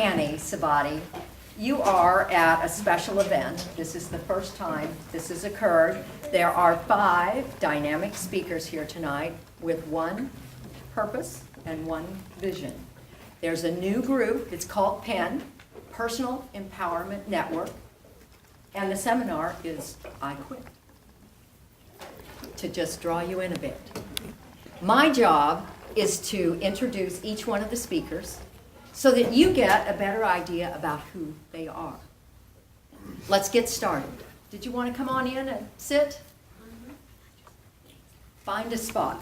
Annie Sabati. You are at a special event. This is the first time this has occurred. There are 5 dynamic speakers here tonight with one purpose and one vision. There's a new group, it's called PEN, Personal Empowerment Network, and the seminar is I Quit, to just draw you in a bit. My job is to introduce each one of the speakers so that you get a better idea about who they are. Let's get started. Did you want to come on in and sit? Find a spot.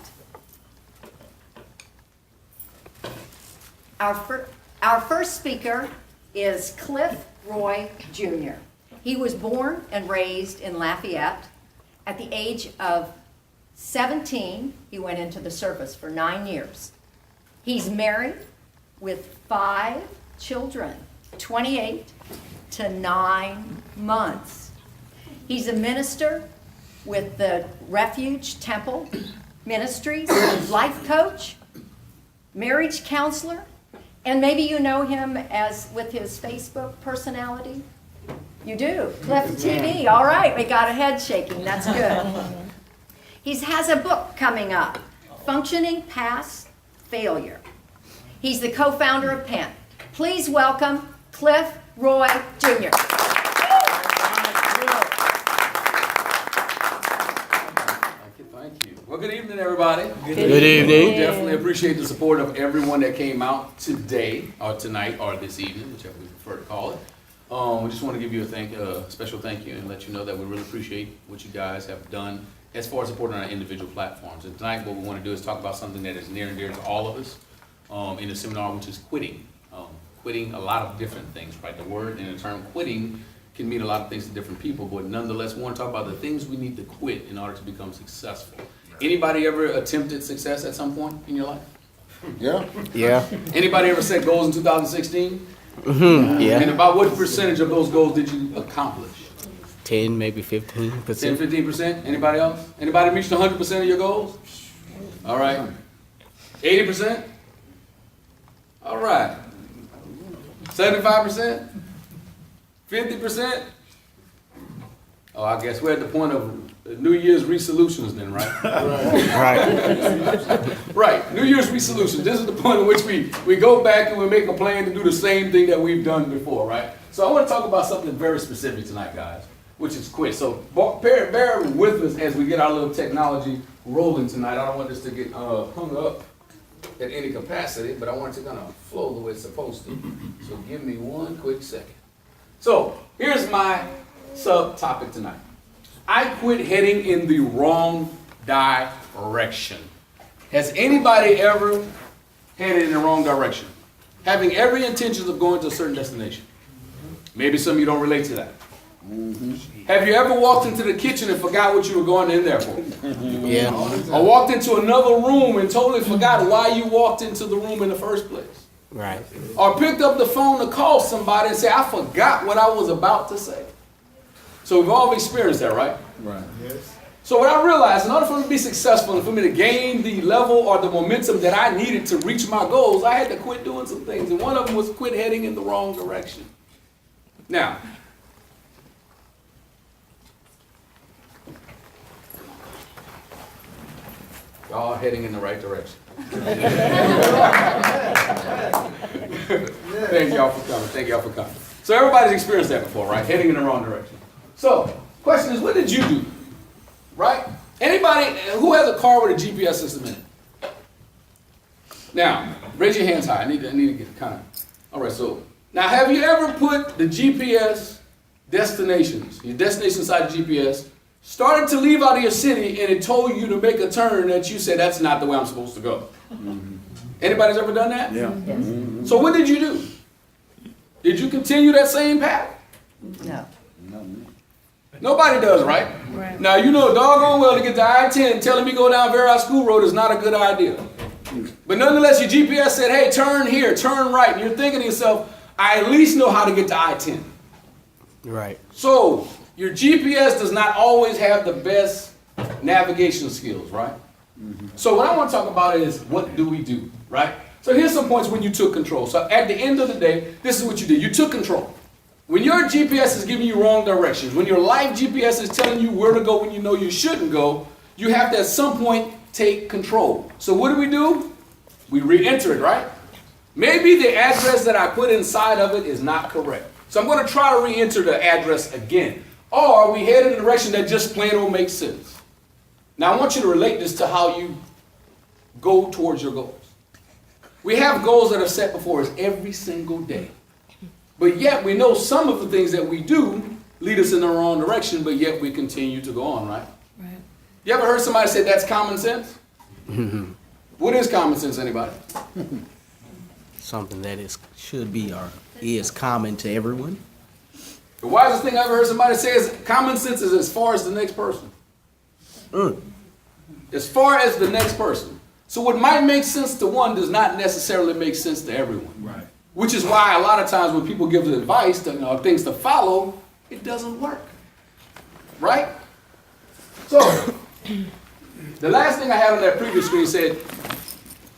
Our first speaker is Cliff Roy Jr. He was born and raised in Lafayette. At the age of 17, he went into the service for 9 years. He's married with 5 children, 28 to 9 months. He's a minister with the Refuge Temple Ministries, life coach, marriage counselor, and maybe you know him as with his Facebook personality. You do, Cliff TV. All right, we got a head shaking. That's good. He has a book coming up, Functioning Past Failure. He's the co-founder of PEN. Please welcome Cliff Roy Jr. Thank you. Well, good evening, everybody. Good evening. We definitely appreciate the support of everyone that came out today, or tonight, or this evening, whichever we prefer to call it. We just want to give you a special thank you and let you know that we really appreciate what you guys have done as far as supporting our individual platforms. And tonight what we want to do is talk about something that is near and dear to all of us in the seminar, which is quitting. Quitting a lot of different things, right? The word and the term quitting can mean a lot of things to different people, but nonetheless we want to talk about the things we need to quit in order to become successful. Anybody ever attempted success at some point in your life? Yeah. Anybody ever set goals in 2016? Yeah. And about what percentage of those goals did you accomplish? 10, maybe 15%. 10, 15%? Anybody else? Anybody reached 100% of your goals? All right. 80%? All right. 75%? 50%? Oh, I guess we're at the point of New Year's resolutions then, right? Right. Right, New Year's resolutions. This is the point at which we go back and we make a plan to do the same thing that we've done before, right? So I want to talk about something very specific tonight, guys, which is quit. So bear with us as we get our little technology rolling tonight. I don't want this to get hung up at any capacity, but I want it to kind of flow the way it's supposed to. So give me one quick second. So here's my subtopic tonight. I quit heading in the wrong direction. Has anybody ever headed in the wrong direction? Having every intention of going to a certain destination. Maybe some of you don't relate to that. Have you ever walked into the kitchen and forgot what you were going in there for? Yeah. Or walked into another room and totally forgot why you walked into the room in the first place? Right. Or picked up the phone to call somebody and say, I forgot what I was about to say. So we've all experienced that, right? Right. Yes. So what I realized, in order for me to be successful and for me to gain the level or the momentum that I needed to reach my goals, I had to quit doing some things. And one of them was quit heading in the wrong direction. Now, y'all heading in the right direction. Thank y'all for coming. Thank y'all for coming. So everybody's experienced that before, right? Heading in the wrong direction. So, question is, what did you do? Right? Anybody who has a car with a GPS system in it? Now, raise your hands high. I need to get kind of. All right. So now, have you ever put the GPS destinations, your destination inside the GPS, started to leave out of your city, and it told you to make a turn that you said that's not the way I'm supposed to go? Anybody's ever done that? Yeah. Yes. So what did you do? Did you continue that same path? No. Nobody does, right? Right. Now, you know doggone well to get to I-10, telling me go down Verri School Road is not a good idea. But nonetheless, your GPS said, hey, turn here, turn right. And you're thinking to yourself, I at least know how to get to I-10. Right. So, your GPS does not always have the best navigation skills, right? So what I want to talk about is, what do we do, right? So here's some points when you took control. So at the end of the day, this is what you did. You took control. When your GPS is giving you wrong directions, when your life GPS is telling you where to go when you know you shouldn't go, you have to at some point take control. So what do? We re-enter it, right? Maybe the address that I put inside of it is not correct. So I'm going to try to re-enter the address again. Or we head in a direction that just plain old makes sense. Now I want you to relate this to how you go towards your goals. We have goals that are set before us every single day. But yet we know some of the things that we do lead us in the wrong direction, but yet we continue to go on, right? Right. You ever heard somebody say that's common sense? What is common sense, anybody? Something that should be or is common to everyone. The wisest thing I ever heard somebody say is common sense is as far as the next person. As far as the next person. So what might make sense to one does not necessarily make sense to everyone. Right. Which is why a lot of times when people give advice to things to follow, it doesn't work. Right? So, the last thing I had on that previous screen said,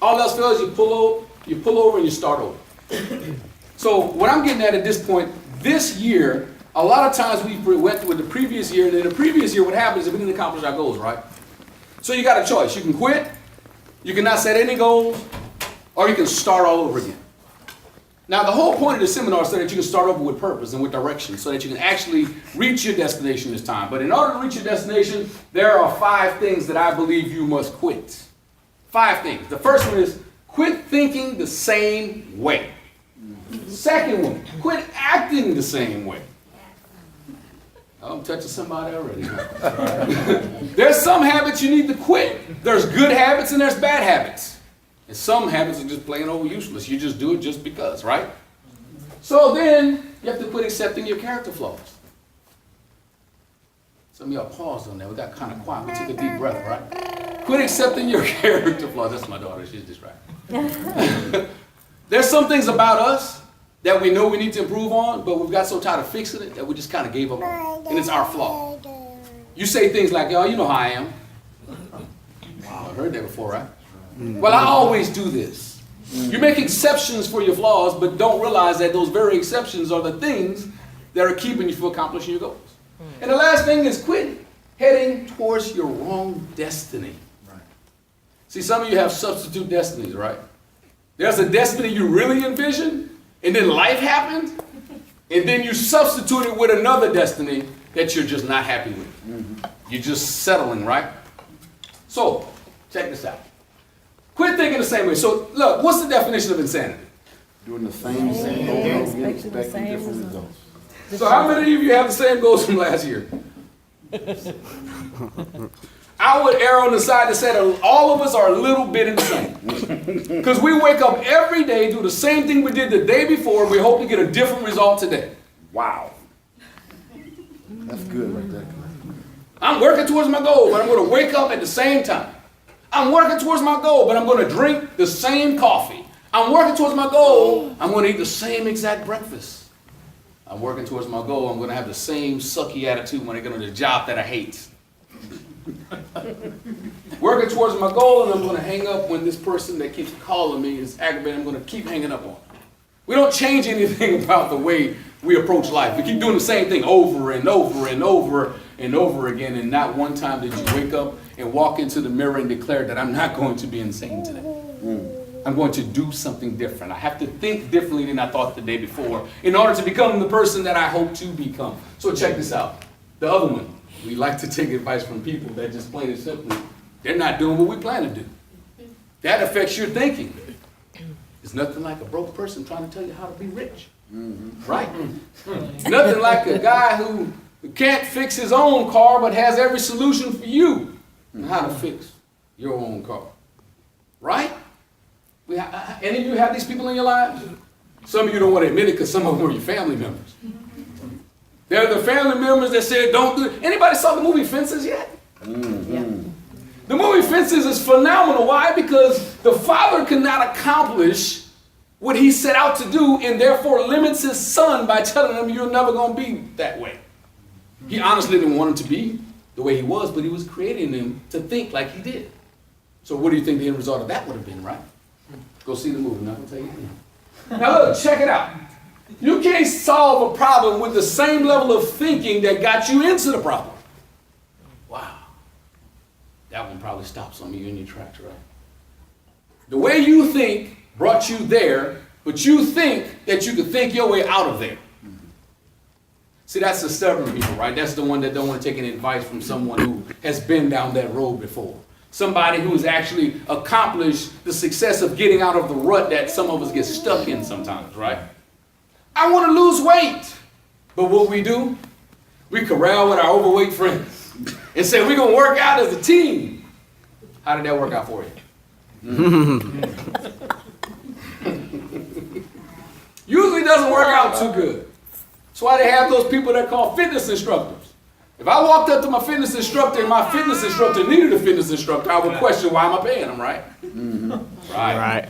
all else fails, you pull over and you start over. So what I'm getting at this point, this year, a lot of times we went with the previous year, and in the previous year what happens is we didn't accomplish our goals, right? So you got a choice. You can quit, you can not set any goals, or you can start all over again. Now the whole point of the seminar is so that you can start over with purpose and with direction, so that you can actually reach your destination this time. But in order to reach your destination, there are 5 things that I believe you must quit. 5 things. The first one is quit thinking the same way. Second one, quit acting the same way. I'm touching somebody already. There's some habits you need to quit. There's good habits and there's bad habits. And some habits are just plain old useless. You just do it just because, right? So then you have to quit accepting your character flaws. Some of y'all paused on that. We got kind of quiet. We took a deep breath, right? Quit accepting your character flaws. That's my daughter. She's distracted. There's some things about us that we know we need to improve on, but we've got so tired of fixing it that we just kind of gave up on it. And it's our flaw. You say things like, "Y'all, you know how I am." Wow, I've heard that before, right? Well, I always do this. You make exceptions for your flaws, but don't realize that those very exceptions are the things that are keeping you from accomplishing your goals. And the last thing is quit heading towards your wrong destiny. Right. See, some of you have substitute destinies, right? There's a destiny you really envisioned, and then life happened, and then you substitute it with another destiny that you're just not happy with. You're just settling, right? So, check this out. Quit thinking the same way. So, look, what's the definition of insanity? Doing the same thing over and over again, expecting different results. So how many of you have the same goals from last year? I would err on the side that said all of us are a little bit insane. Because we wake up every day, do the same thing we did the day before, and we hope to get a different result today. Wow. That's good right there. I'm working towards my goal, but I'm going to wake up at the same time. I'm working towards my goal, but I'm going to drink the same coffee. I'm working towards my goal, I'm going to eat the same exact breakfast. I'm working towards my goal, I'm going to have the same sucky attitude when I get on the job that I hate. Working towards my goal, and I'm going to hang up when this person that keeps calling me is aggravated. I'm going to keep hanging up on them. We don't change anything about the way we approach life. We keep doing the same thing over and over and over and over again, and not one time did you wake up and walk into the mirror and declare that I'm not going to be insane today. I'm going to do something different. I have to think differently than I thought the day before in order to become the person that I hope to become. So check this out. The other one, we like to take advice from people that just plain and simply, they're not doing what we plan to do. That affects your thinking. It's nothing like a broke person trying to tell you how to be rich. Right? Nothing like a guy who can't fix his own car but has every solution for you on how to fix your own car. Right? Any of you have these people in your lives? Some of you don't want to admit it because some of them are your family members. They're the family members that said don't do it. Anybody saw the movie Fences yet? Yeah. The movie Fences is phenomenal. Why? Because the father could not accomplish what he set out to do and therefore limits his son by telling him you're never going to be that way. He honestly didn't want him to be the way he was, but he was creating him to think like he did. So what do you think the end result of that would have been, right? Go see the movie. I'm not going to tell you anything. Now look, check it out. You can't solve a problem with the same level of thinking that got you into the problem. Wow. That one probably stopped some of you in your tracks, right? The way you think brought you there, but you think that you could think your way out of there. See, that's the stubborn people, right? That's the one that don't want to take any advice from someone who has been down that road before. Somebody who has actually accomplished the success of getting out of the rut that some of us get stuck in sometimes, right? I want to lose weight. But what we do, we corral with our overweight friends and say we're going to work out as a team. How did that work out for you? Usually doesn't work out too good. That's why they have those people that call fitness instructors. If I walked up to my fitness instructor and my fitness instructor needed a fitness instructor, I would question why am I paying them, right? Right.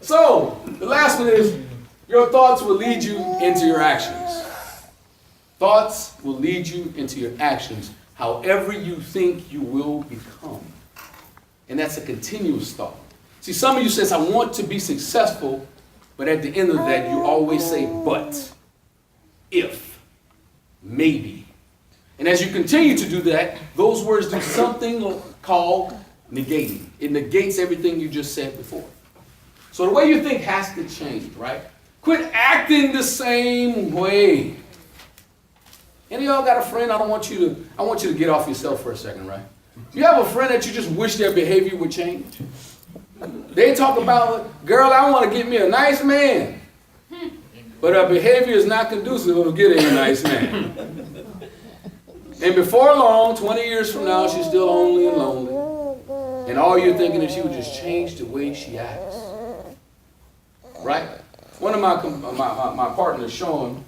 So, the last one is your thoughts will lead you into your actions. Thoughts will lead you into your actions. However you think you will become. And that's a continuous thought. See, some of you says, I want to be successful, but at the end of that, you always say, but, if, maybe. And as you continue to do that, those words do something called negating. It negates everything you just said before. So the way you think has to change, right? Quit acting the same way. Any of y'all got a friend? I want you to get off yourself for a second, right? You have a friend that you just wish their behavior would change? They talk about, girl, I want to get me a nice man. But her behavior is not conducive to getting a nice man. And before long, 20 years from now, she's still lonely and lonely. And all you're thinking is she would just change the way she acts. Right? One of my partners, Sean,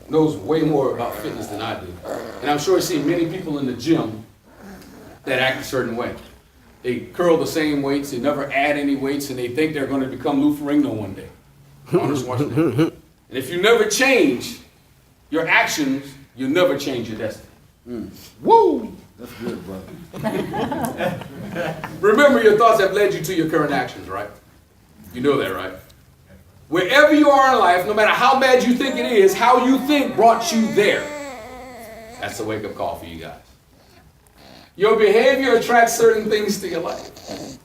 knows way more about fitness than I do. And I'm sure he's seen many people in the gym that act a certain way. They curl the same weights, they never add any weights, and they think they're going to become Lou Ferrigno one day. Arnold Schwarzenegger. And if you never change your actions, you'll never change your destiny. Woo! That's good, brother. Remember, your thoughts have led you to your current actions, right? You know that, right? Wherever you are in life, no matter how bad you think it is, how you think brought you there. That's a wake-up call for you guys. Your behavior attracts certain things to your life.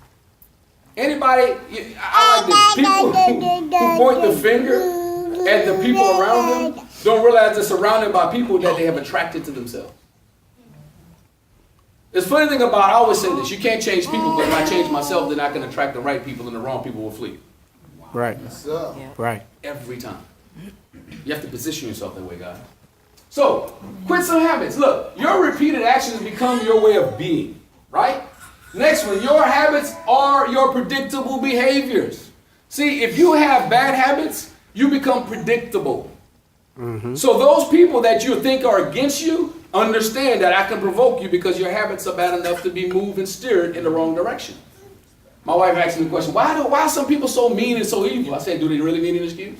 Anybody, I like this, people who point the finger at the people around them don't realize they're surrounded by people that they have attracted to themselves. The funny thing about, I always say this, you can't change people, but if I change myself, then I can attract the right people and the wrong people will flee. Right. Right. Every time. You have to position yourself that way, guys. So, quit some habits. Look, your repeated actions become your way of being, right? Next one, your habits are your predictable behaviors. See, if you have bad habits, you become predictable. So those people that you think are against you, understand that I can provoke you because your habits are bad enough to be moved and steered in the wrong direction. My wife asked me the question, why are some people so mean and so evil? I said, do they really need an excuse?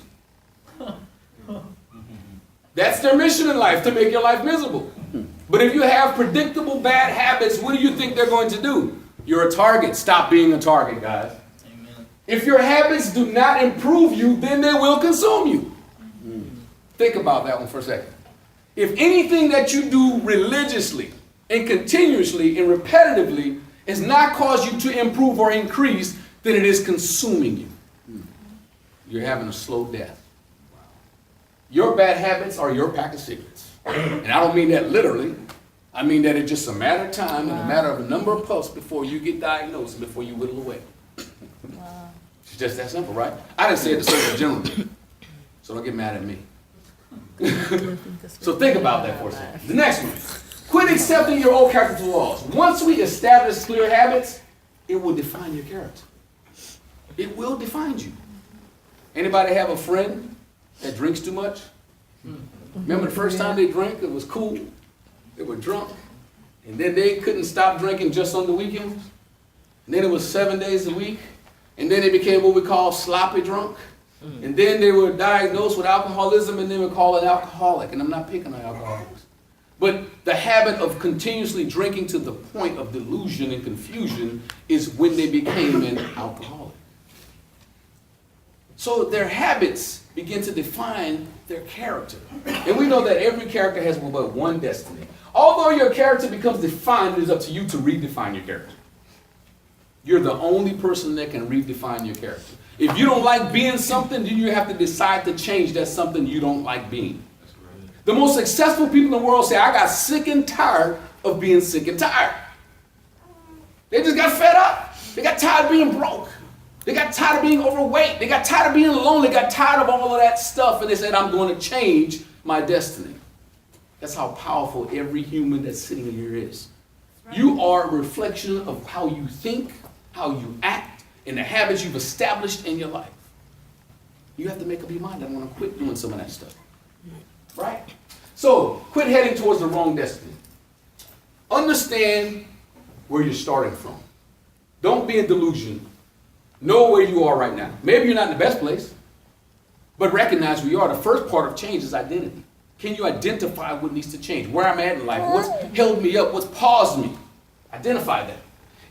That's their mission in life, to make your life miserable. But if you have predictable bad habits, what do you think they're going to do? You're a target. Stop being a target, guys. Amen. If your habits do not improve you, then they will consume you. Think about that one for a second. If anything that you do religiously and continuously and repetitively has not caused you to improve or increase, then it is consuming you. You're having a slow death. Your bad habits are your pack of cigarettes. And I don't mean that literally. I mean that it's just a matter of time and a matter of a number of puffs before you get diagnosed and before you whittle away. It's just that simple, right? I didn't say it to Surgeon General, so don't get mad at me. So think about that for a second. The next one. Quit accepting your old character flaws. Once we establish clear habits, it will define your character. It will define you. Anybody have a friend that drinks too much? Remember the first time they drank, it was cool. They were drunk. And then they couldn't stop drinking just on the weekends. And then it was 7 days a week. And then they became what we call sloppy drunk. And then they were diagnosed with alcoholism and they were called an alcoholic. And I'm not picking on alcoholics. But the habit of continuously drinking to the point of delusion and confusion is when they became an alcoholic. So their habits begin to define their character. And we know that every character has but one destiny. Although your character becomes defined, it is up to you to redefine your character. You're the only person that can redefine your character. If you don't like being something, then you have to decide to change that something you don't like being. The most successful people in the world say, I got sick and tired of being sick and tired. They just got fed up. They got tired of being broke. They got tired of being overweight. They got tired of being alone. They got tired of all of that stuff. And they said, I'm going to change my destiny. That's how powerful every human that's sitting here is. Right. You are a reflection of how you think, how you act, and the habits you've established in your life. You have to make up your mind. I want to quit doing some of that stuff. Right? So, quit heading towards the wrong destiny. Understand where you're starting from. Don't be in delusion. Know where you are right now. Maybe you're not in the best place, but recognize where you are. The first part of change is identity. Can you identify what needs to change? Where I'm at in life? What's held me up? What's paused me? Identify that.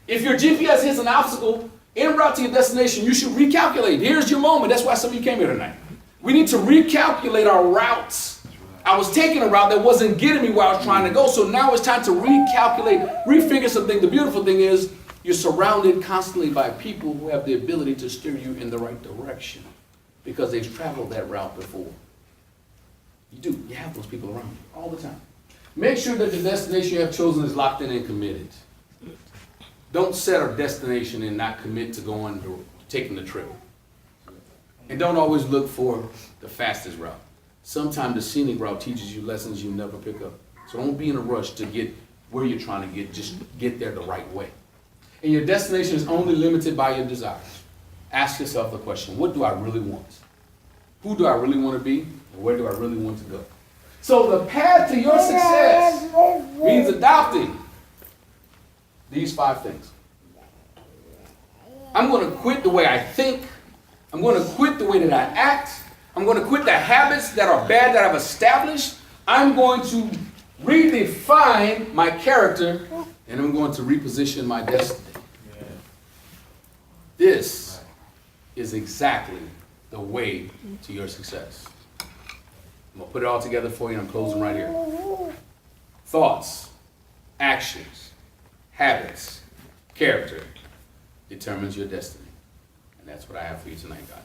If your GPS hits an obstacle en route to your destination, you should recalculate. Here's your moment. That's why some of you came here tonight. We need to recalculate our routes. I was taking a route that wasn't getting me where I was trying to go, so now it's time to recalculate, refigure something. The beautiful thing is you're surrounded constantly by people who have the ability to steer you in the right direction because they've traveled that route before. You do. You have those people around you all the time. Make sure that the destination you have chosen is locked in and committed. Don't set a destination and not commit to going to taking the trip. And don't always look for the fastest route. Sometimes the scenic route teaches you lessons you never pick up. So don't be in a rush to get where you're trying to get. Just get there the right way. And your destination is only limited by your desires. Ask yourself the question, what do I really want? Who do I really want to be? And where do I really want to go? So the path to your success means adopting these 5 things. I'm going to quit the way I think. I'm going to quit the way that I act. I'm going to quit the habits that are bad that I've established. I'm going to redefine my character, and I'm going to reposition my destiny. This is exactly the way to your success. I'm going to put it all together for you, and I'm closing right here. Thoughts, actions, habits, character determines your destiny. And that's what I have for you tonight, guys.